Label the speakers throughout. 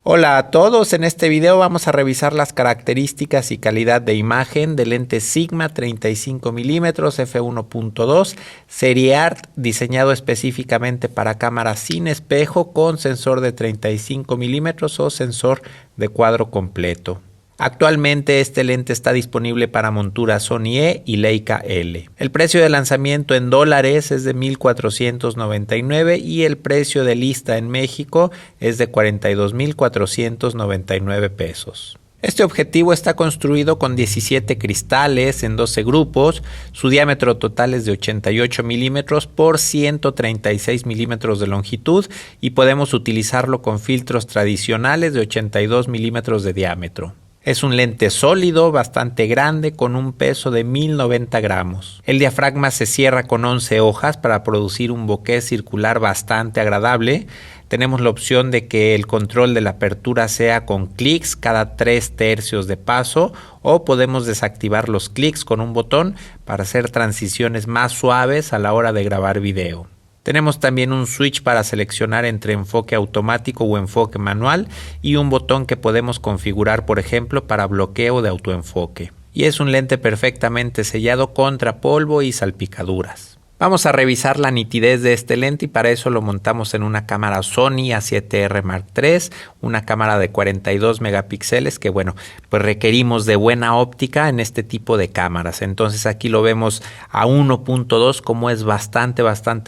Speaker 1: Hola a todos, en este video vamos a revisar las características y calidad de imagen del lente Sigma 35 mm f1.2 serie ART, diseñado específicamente para cámaras sin espejo con sensor de 35 mm o sensor de cuadro completo. Actualmente este lente está disponible para monturas Sony E y Leica L. El precio de lanzamiento en dólares es de $1,499 y el precio de lista en México es de $42,499 pesos. Este objetivo está construido con 17 cristales en 12 grupos, su diámetro total es de 88 milímetros por 136 milímetros de longitud y podemos utilizarlo con filtros tradicionales de 82 milímetros de diámetro. Es un lente sólido, bastante grande, con un peso de 1090 gramos. El diafragma se cierra con 11 hojas para producir un bokeh circular bastante agradable. Tenemos la opción de que el control de la apertura sea con clics cada 3/3 de paso, o podemos desactivar los clics con un botón para hacer transiciones más suaves a la hora de grabar video. Tenemos también un switch para seleccionar entre enfoque automático o enfoque manual y un botón que podemos configurar, por ejemplo, para bloqueo de autoenfoque. Y es un lente perfectamente sellado contra polvo y salpicaduras. Vamos a revisar la nitidez de este lente y para eso lo montamos en una cámara Sony A7R Mark III, una cámara de 42 megapíxeles que pues requerimos de buena óptica en este tipo de cámaras. Entonces aquí lo vemos a 1.2, como es bastante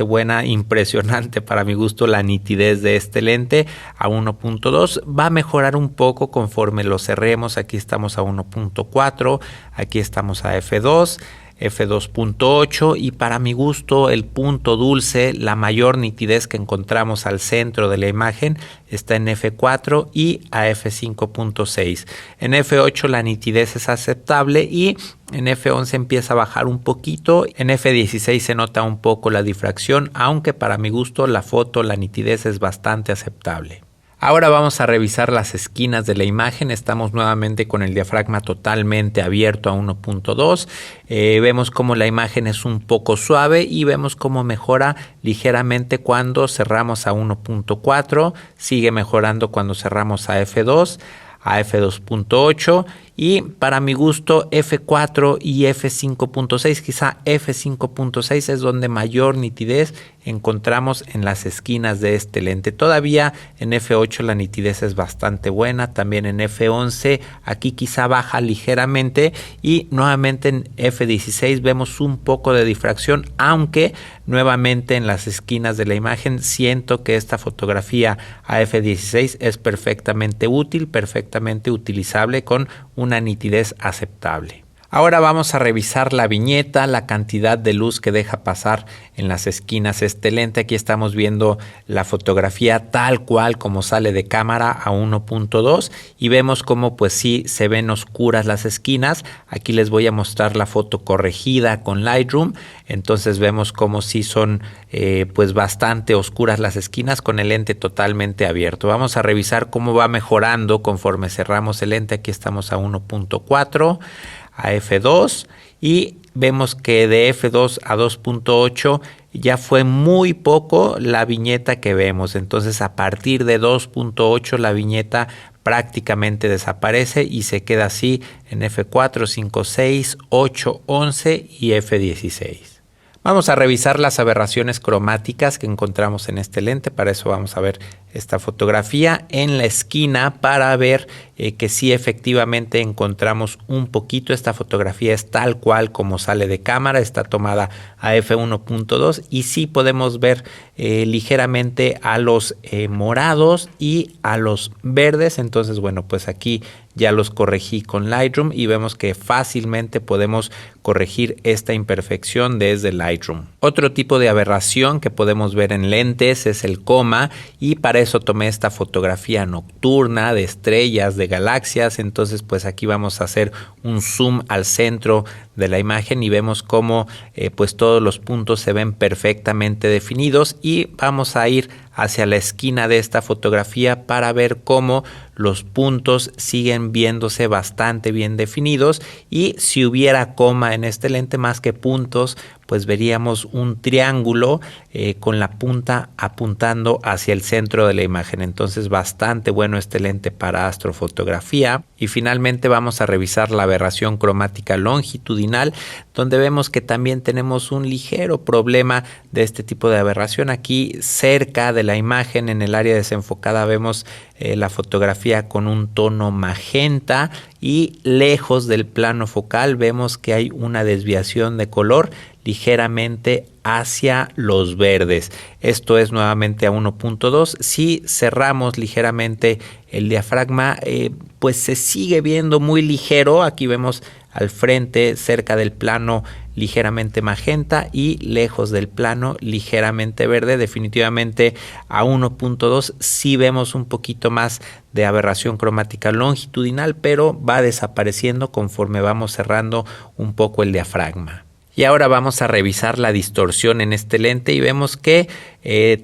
Speaker 1: buena, impresionante para mi gusto la nitidez de este lente a 1.2. Va a mejorar un poco conforme lo cerremos. Aquí estamos a 1.4, aquí estamos a f2. f2.8 y para mi gusto el punto dulce, la mayor nitidez que encontramos al centro de la imagen está en f4 y a f5.6. En f8 la nitidez es aceptable y en f11 empieza a bajar un poquito. En f16 se nota un poco la difracción, aunque para mi gusto la nitidez es bastante aceptable. Ahora vamos a revisar las esquinas de la imagen. Estamos nuevamente con el diafragma totalmente abierto a 1.2. Vemos cómo la imagen es un poco suave y vemos cómo mejora ligeramente cuando cerramos a 1.4. Sigue mejorando cuando cerramos a f2. A f2.8 y para mi gusto f4 y f5.6, quizá f5.6 es donde mayor nitidez encontramos en las esquinas de este lente. Todavía en f8 la nitidez es bastante buena, también en f11 aquí quizá baja ligeramente y nuevamente en f16 vemos un poco de difracción, aunque nuevamente en las esquinas de la imagen siento que esta fotografía a f16 es perfectamente útil, perfectamente utilizable con una nitidez aceptable. Ahora vamos a revisar la viñeta, la cantidad de luz que deja pasar en las esquinas este lente. Aquí estamos viendo la fotografía tal cual como sale de cámara a 1.2 y vemos cómo pues sí se ven oscuras las esquinas. Aquí les voy a mostrar la foto corregida con Lightroom. Entonces vemos cómo sí son pues bastante oscuras las esquinas con el lente totalmente abierto. Vamos a revisar cómo va mejorando conforme cerramos el lente. Aquí estamos a 1.4. a f2 y vemos que de f2 a 2.8 ya fue muy poco la viñeta que vemos. Entonces a partir de 2.8 la viñeta prácticamente desaparece y se queda así en f4, 5, 6, 8, 11 y f16. Vamos a revisar las aberraciones cromáticas que encontramos en este lente. Para eso vamos a ver esta fotografía en la esquina para ver que sí efectivamente encontramos un poquito. Esta fotografía es tal cual como sale de cámara, está tomada a f1.2 y sí podemos ver ligeramente a los morados y a los verdes. Entonces pues aquí ya los corregí con Lightroom y vemos que fácilmente podemos corregir esta imperfección desde Lightroom. Otro tipo de aberración que podemos ver en lentes es el coma y para eso tomé esta fotografía nocturna de estrellas, de galaxias. Entonces pues aquí vamos a hacer un zoom al centro de la imagen y vemos cómo pues todos los puntos se ven perfectamente definidos y vamos a ir hacia la esquina de esta fotografía para ver cómo los puntos siguen viéndose bastante bien definidos y si hubiera coma en este lente más que puntos pues veríamos un triángulo con la punta apuntando hacia el centro de la imagen. Entonces bastante bueno este lente para astrofotografía. Y finalmente vamos a revisar la aberración cromática longitudinal, donde vemos que también tenemos un ligero problema de este tipo de aberración. Aquí cerca de la imagen, en el área desenfocada, vemos la fotografía con un tono magenta, y lejos del plano focal vemos que hay una desviación de color ligeramente hacia los verdes. Esto es nuevamente a 1.2. Si cerramos ligeramente el diafragma, pues se sigue viendo muy ligero. Aquí vemos al frente, cerca del plano, ligeramente magenta, y lejos del plano ligeramente verde. Definitivamente a 1.2 sí vemos un poquito más de aberración cromática longitudinal, pero va desapareciendo conforme vamos cerrando un poco el diafragma. Y ahora vamos a revisar la distorsión en este lente y vemos que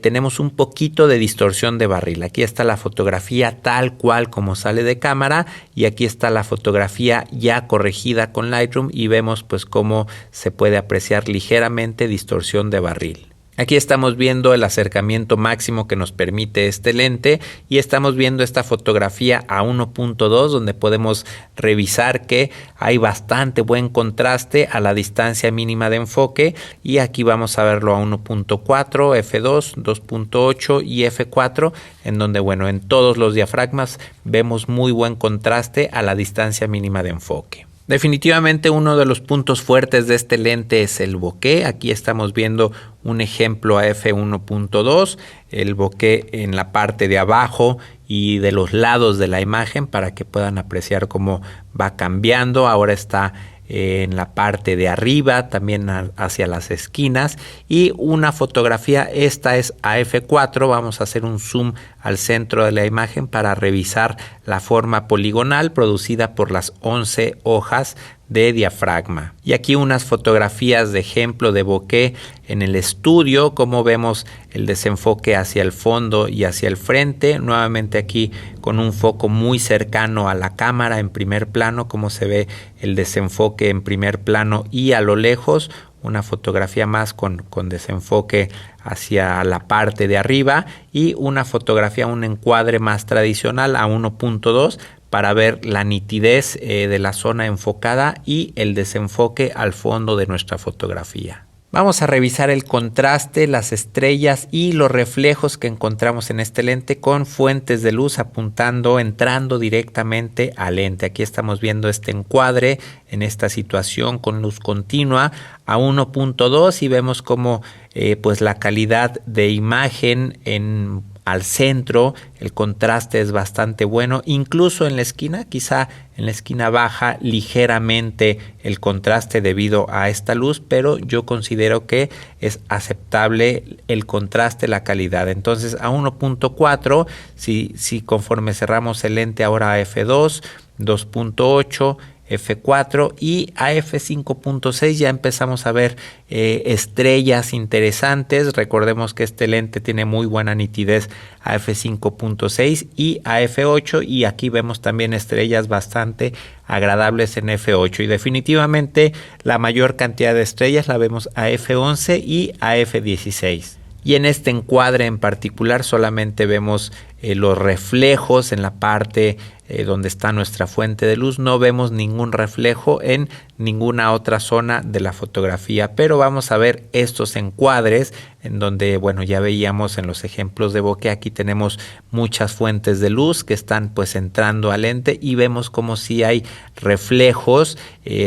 Speaker 1: tenemos un poquito de distorsión de barril. Aquí está la fotografía tal cual como sale de cámara, y aquí está la fotografía ya corregida con Lightroom, y vemos pues cómo se puede apreciar ligeramente distorsión de barril. Aquí estamos viendo el acercamiento máximo que nos permite este lente, y estamos viendo esta fotografía a 1.2, donde podemos revisar que hay bastante buen contraste a la distancia mínima de enfoque, y aquí vamos a verlo a 1.4, f2, 2.8 y f4, en donde bueno, en todos los diafragmas vemos muy buen contraste a la distancia mínima de enfoque. Definitivamente uno de los puntos fuertes de este lente es el bokeh. Aquí estamos viendo un ejemplo a f1.2, el bokeh en la parte de abajo y de los lados de la imagen, para que puedan apreciar cómo va cambiando. Ahora está en la parte de arriba, también hacia las esquinas, y una fotografía, esta es a f4. Vamos a hacer un zoom al centro de la imagen para revisar la forma poligonal producida por las 11 hojas de diafragma. Y aquí unas fotografías de ejemplo de bokeh en el estudio, como vemos el desenfoque hacia el fondo y hacia el frente, nuevamente aquí con un foco muy cercano a la cámara en primer plano, como se ve el desenfoque en primer plano, y a lo lejos una fotografía más con desenfoque hacia la parte de arriba, y una fotografía, un encuadre más tradicional a 1.2, para ver la nitidez de la zona enfocada y el desenfoque al fondo de nuestra fotografía. Vamos a revisar el contraste, las estrellas y los reflejos que encontramos en este lente con fuentes de luz entrando directamente al lente. Aquí estamos viendo este encuadre en esta situación con luz continua a 1.2, y vemos como pues la calidad de imagen al centro, el contraste es bastante bueno. Incluso en la esquina, quizá en la esquina baja ligeramente el contraste debido a esta luz, pero yo considero que es aceptable el contraste, la calidad. Entonces a 1.4, si conforme cerramos el lente ahora a f2, 2.8, f4 y a f5.6 ya empezamos a ver estrellas interesantes. Recordemos que este lente tiene muy buena nitidez a f5.6 y a f8, y aquí vemos también estrellas bastante agradables en f8, y definitivamente la mayor cantidad de estrellas la vemos a f11 y a f16. Y en este encuadre en particular solamente vemos los reflejos en la parte donde está nuestra fuente de luz. No vemos ningún reflejo en ninguna otra zona de la fotografía, pero vamos a ver estos encuadres en donde, bueno, ya veíamos en los ejemplos de bokeh, aquí tenemos muchas fuentes de luz que están pues entrando al lente, y vemos como si hay reflejos.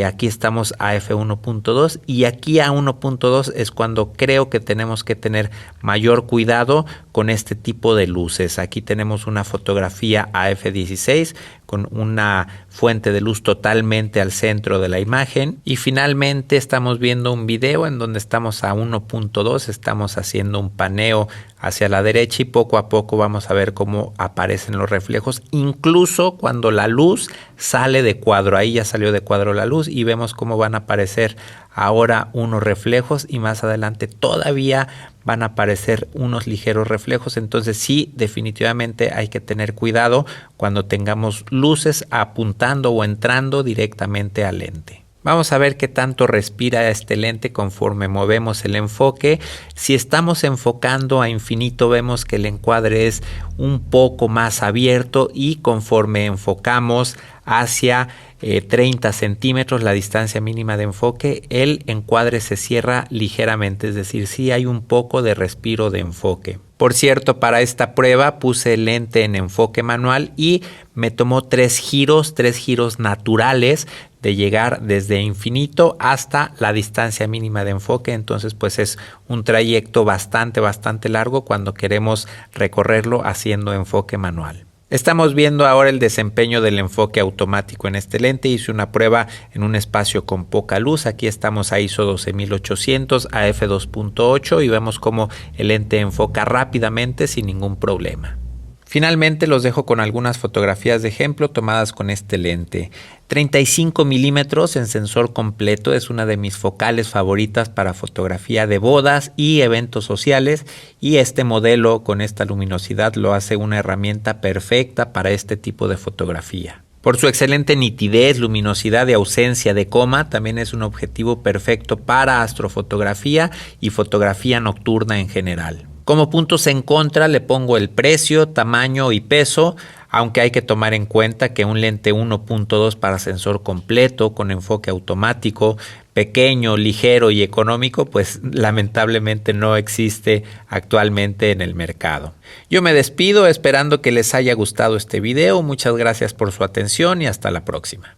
Speaker 1: Aquí estamos a f1.2, y aquí a 1.2 es cuando creo que tenemos que tener mayor cuidado con este tipo de luces. Aquí tenemos una fotografía a f16 con una fuente de luz totalmente al centro de la imagen, y finalmente estamos viendo un video en donde estamos a 1.2, estamos haciendo un paneo hacia la derecha, y poco a poco vamos a ver cómo aparecen los reflejos, incluso cuando la luz sale de cuadro. Ahí ya salió de cuadro la luz, y vemos cómo van a aparecer ahora unos reflejos, y más adelante todavía van a aparecer unos ligeros reflejos. Entonces sí, definitivamente hay que tener cuidado cuando tengamos luces apuntando o entrando directamente al lente. Vamos a ver qué tanto respira este lente conforme movemos el enfoque. Si estamos enfocando a infinito, vemos que el encuadre es un poco más abierto y conforme enfocamos hacia 30 centímetros, la distancia mínima de enfoque, el encuadre se cierra ligeramente, es decir, sí hay un poco de respiro de enfoque. Por cierto, para esta prueba puse el lente en enfoque manual y me tomó 3 giros naturales de llegar desde infinito hasta la distancia mínima de enfoque. Entonces, pues es un trayecto bastante largo cuando queremos recorrerlo haciendo enfoque manual. Estamos viendo ahora el desempeño del enfoque automático en este lente. Hice una prueba en un espacio con poca luz. Aquí estamos a ISO 12800, a f2.8 y vemos cómo el lente enfoca rápidamente sin ningún problema. Finalmente los dejo con algunas fotografías de ejemplo tomadas con este lente. 35 milímetros en sensor completo es una de mis focales favoritas para fotografía de bodas y eventos sociales, y este modelo con esta luminosidad lo hace una herramienta perfecta para este tipo de fotografía. Por su excelente nitidez, luminosidad y ausencia de coma, también es un objetivo perfecto para astrofotografía y fotografía nocturna en general. Como puntos en contra le pongo el precio, tamaño y peso, aunque hay que tomar en cuenta que un lente 1.2 para sensor completo con enfoque automático, pequeño, ligero y económico, pues lamentablemente no existe actualmente en el mercado. Yo me despido esperando que les haya gustado este video. Muchas gracias por su atención y hasta la próxima.